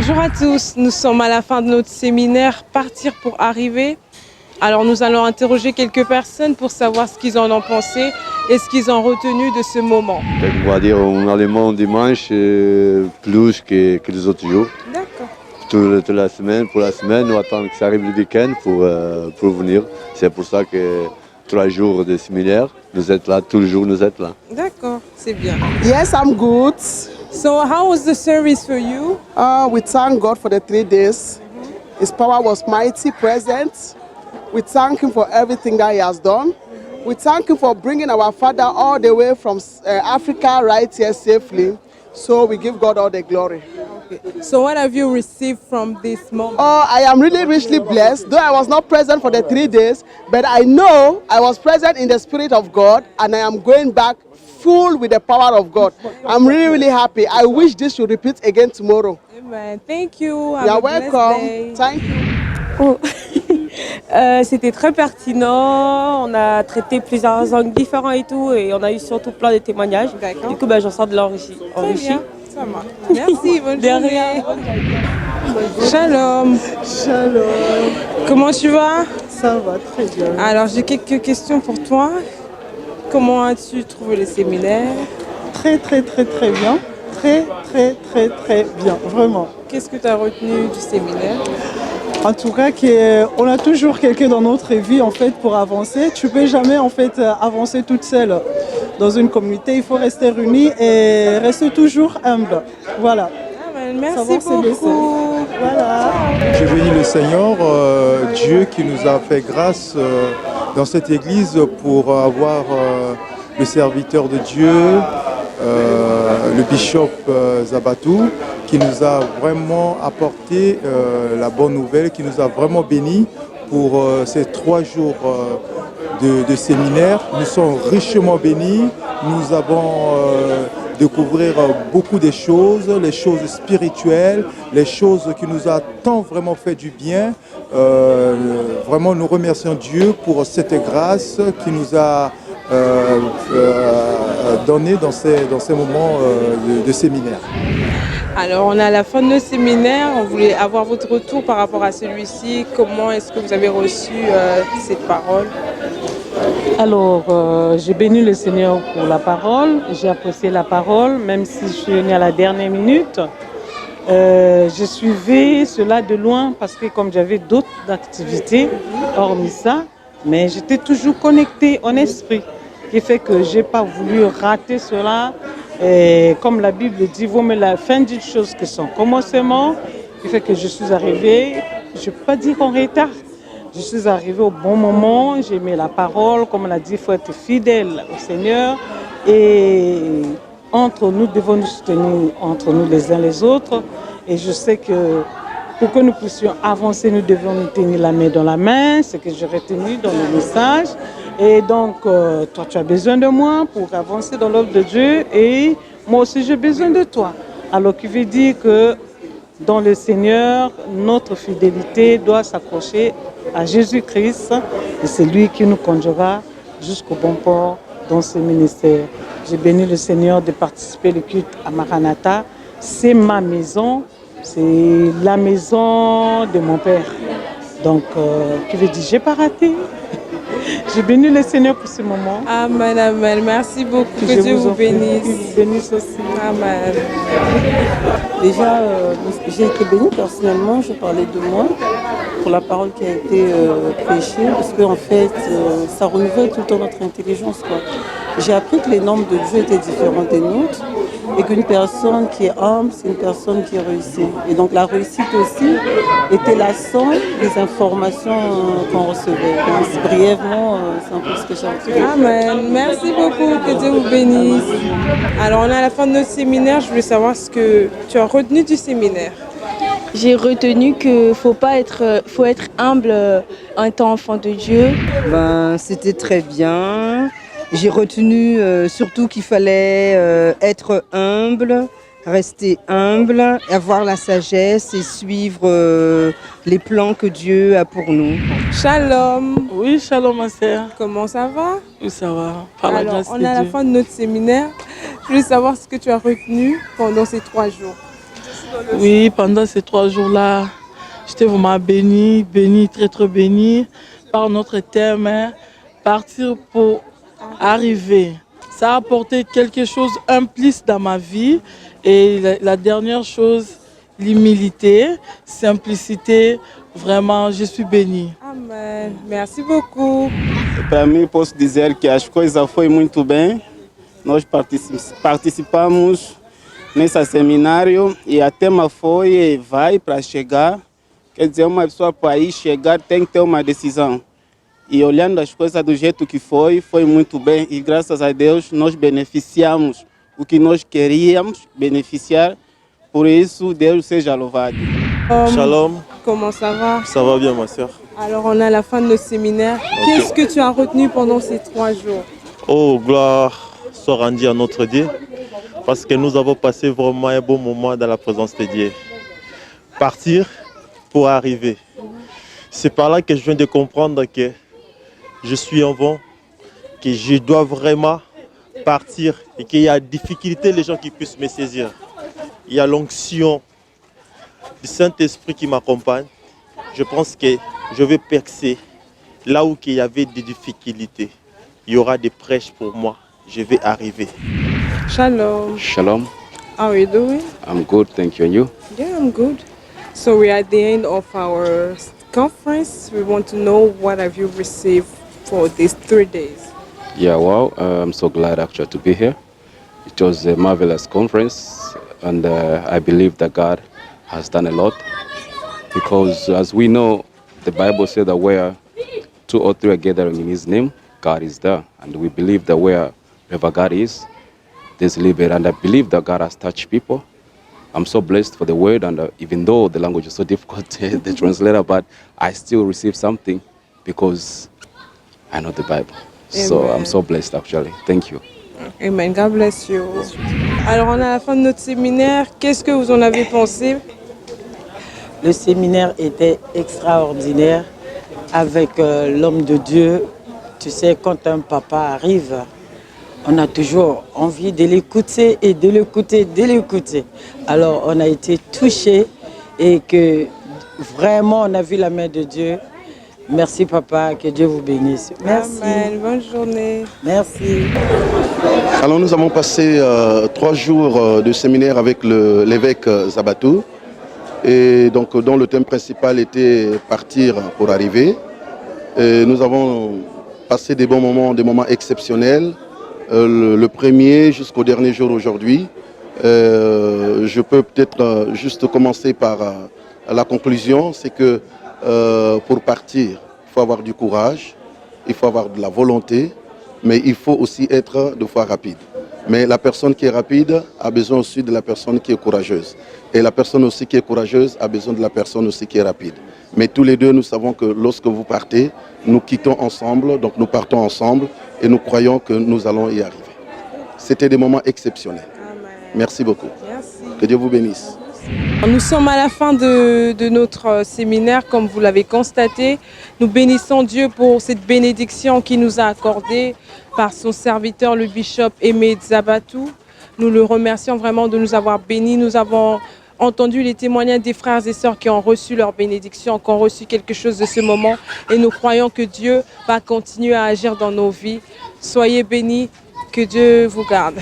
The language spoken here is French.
Bonjour à tous, nous sommes à la fin de notre séminaire Partir pour arriver. Alors nous allons interroger quelques personnes pour savoir ce qu'ils en ont pensé et ce qu'ils ont retenu de ce moment. On va dire en allemand dimanche plus que les autres jours. D'accord. Toute la semaine, pour la semaine, on attend que ça arrive le week-end pour venir. C'est pour ça que 3 jours de séminaire, nous êtes là, tous les jours nous êtes là. D'accord, c'est bien. Yes, I'm good. So how was the service for you? We thank God for the 3 days. His power was mighty present. We thank Him for everything that He has done. We thank Him for bringing our father all the way from Africa right here safely. So we give God all the glory. Okay. So what have you received from this moment? Oh, I am really richly blessed. Though I was not present for the 3 days, but I know I was present in the Spirit of God, and I am going back full with the power of God. I'm really, really happy. I wish this should repeat again tomorrow. Amen. Thank you. You are welcome. Thank you. Oh. C'était très pertinent, on a traité plusieurs angles différents et tout, et on a eu surtout plein de témoignages. D'accord. Du coup, j'en sors de l'enrichi. Très bien, ça marche. Merci, bonne De journée. rien. Shalom. Shalom, Comment tu vas? ça va très bien. Alors j'ai quelques questions pour toi. Comment as-tu trouvé le séminaire? Très très très très bien. Très très très très bien, vraiment. Qu'est-ce que tu as retenu du séminaire? En tout cas, on a toujours quelqu'un dans notre vie en fait pour avancer. Tu peux jamais en fait avancer toute seule. Dans une communauté, il faut rester unis et rester toujours humble. Voilà. Amen. Merci Savoir se laisser. beaucoup. Voilà. Je bénis le Seigneur, Dieu qui nous a fait grâce dans cette église pour avoir le serviteur de Dieu, le bishop Zabatou, qui nous a vraiment apporté la bonne nouvelle, qui nous a vraiment bénis pour ces 3 jours de séminaire. Nous sommes richement bénis, nous avons découvert beaucoup de choses, les choses spirituelles, les choses qui nous ont tant vraiment fait du bien. Vraiment, nous remercions Dieu pour cette grâce qui nous a donné dans ces moments de séminaire. Alors on est à la fin de notre séminaire. On voulait avoir votre retour par rapport à celui-ci. Comment est-ce que vous avez reçu cette parole? Alors, j'ai béni le Seigneur pour la parole, j'ai apprécié la parole, même si je suis venue à la dernière minute. Je suivais cela de loin parce que comme j'avais d'autres activités, hormis ça, mais j'étais toujours connectée en esprit, qui fait que je n'ai pas voulu rater cela. Et comme la Bible dit, vaut mieux la fin d'une chose que son commencement, qui fait que je suis arrivée, je ne peux pas dire en retard. Je suis arrivée au bon moment, j'ai aimé la parole, comme on a dit, il faut être fidèle au Seigneur. Et entre nous, devons nous soutenir entre nous les uns les autres. Et je sais que pour que nous puissions avancer, nous devons nous tenir la main dans la main, ce que j'ai retenu dans le message. Et donc, toi, tu as besoin de moi pour avancer dans l'œuvre de Dieu et moi aussi, j'ai besoin de toi. Alors, qui veut dire que dans le Seigneur, notre fidélité doit s'accrocher à Jésus-Christ et c'est lui qui nous conduira jusqu'au bon port dans ce ministère. J'ai béni le Seigneur de participer au culte à Maranatha. C'est ma maison, c'est la maison de mon Père. Donc, qui veut dire, j'ai pas raté. J'ai béni le Seigneur pour ce moment. Amen, amen. Merci beaucoup. Que Dieu vous bénisse. Qu'il vous bénisse aussi. Amen. Déjà, j'ai été bénie personnellement, je parlais de moi, pour la parole qui a été prêchée, parce qu'en fait, ça renouvelle tout le temps notre intelligence, quoi. J'ai appris que les normes de Dieu étaient différentes des nôtres, et qu'une personne qui est humble, c'est une personne qui réussit. Et donc la réussite aussi était la somme des informations qu'on recevait. Donc, brièvement, c'est un peu ce que j'ai retenu. Amen. Merci beaucoup. Que Dieu vous bénisse. Alors, on est à la fin de notre séminaire. Je voulais savoir ce que tu as retenu du séminaire. J'ai retenu qu'il faut être humble en étant enfant de Dieu. C'était très bien. J'ai retenu surtout qu'il fallait être humble, rester humble, avoir la sagesse et suivre les plans que Dieu a pour nous. Shalom. Oui, shalom ma sœur. Comment ça va? Oui, ça va. Par la grâce on de est à la Dieu. fin de notre séminaire. Je voulais savoir ce que tu as retenu pendant ces 3 jours. Oui, pendant ces 3 jours-là, j'étais vraiment bénie, très très bénie par notre thème, hein, partir pour arriver. Ça a apporté quelque chose, un plus dans ma vie. Et la dernière chose, l'humilité, simplicité, vraiment, je suis bénie. Amen. Merci beaucoup. Para mim, posso dizer que as coisas foram muito bem. Nós participamos nesse seminário e a tema foi e vai para chegar. Quer dizer, uma pessoa para ir chegar tem que ter uma decisão. E olhando as coisas do jeito que foi muito bem e graças a Deus nós beneficiamos o que nós queríamos beneficiar. Por isso, Deus seja louvado. Shalom. Comment ça va? Ça va bien, ma soeur. Alors, on est à la fin de notre séminaire. Okay. Qu'est-ce que tu as retenu pendant ces 3 jours? Oh, gloire soit rendue à notre Dieu, parce que nous avons passé vraiment un bon moment dans la présence de Dieu. Partir pour arriver. C'est par là que je viens de comprendre que je suis en vent, que je dois vraiment partir et qu'il y a difficulté les gens qui puissent me saisir. Il y a l'onction du Saint-Esprit qui m'accompagne. Je pense que je vais percer là où il y avait des difficultés. Il y aura des prêches pour moi. Je vais arriver. Shalom. Shalom. How are you doing? I'm good, thank you. And you? Yeah, I'm good. So we are at the end of our conference. We want to know what have you received for these 3 days. Yeah, well, I'm so glad actually to be here. It was a marvelous conference, and I believe that God has done a lot. Because as we know, the Bible says that where 2 or 3 are gathering in His name, God is there. And we believe that wherever God is, there's liberty. And I believe that God has touched people. I'm so blessed for the word, and even though the language is so difficult, the translator, but I still receive something because I know the Bible. Amen. So I'm so blessed actually. Thank you. Amen. God bless you. Alors on est à la fin de notre séminaire. Qu'est-ce que vous en avez pensé? Le séminaire était extraordinaire avec l'homme de Dieu. Tu sais, quand un papa arrive, on a toujours envie de l'écouter et de l'écouter, de l'écouter. Alors on a été touchés et que vraiment on a vu la main de Dieu. Merci papa, que Dieu vous bénisse. Merci. Amen. Bonne journée. Merci. Alors nous avons passé 3 jours de séminaire avec l'évêque Zabatou. Et donc dont le thème principal était partir pour arriver. Et nous avons passé des bons moments, des moments exceptionnels. Le premier jusqu'au dernier jour aujourd'hui. Je peux peut-être juste commencer par la conclusion, c'est que pour partir, il faut avoir du courage, il faut avoir de la volonté, mais il faut aussi être 2 fois rapide. Mais la personne qui est rapide a besoin aussi de la personne qui est courageuse. Et la personne aussi qui est courageuse a besoin de la personne aussi qui est rapide. Mais tous les deux, nous savons que lorsque vous partez, nous quittons ensemble, donc nous partons ensemble et nous croyons que nous allons y arriver. C'était des moments exceptionnels. Amen. Merci beaucoup. Merci. Que Dieu vous bénisse. Nous sommes à la fin de notre séminaire, comme vous l'avez constaté. Nous bénissons Dieu pour cette bénédiction qu'il nous a accordée par son serviteur, le bishop Aimé Zabatou. Nous le remercions vraiment de nous avoir bénis. Nous avons entendu les témoignages des frères et sœurs qui ont reçu leur bénédiction, qui ont reçu quelque chose de ce moment. Et nous croyons que Dieu va continuer à agir dans nos vies. Soyez bénis, que Dieu vous garde.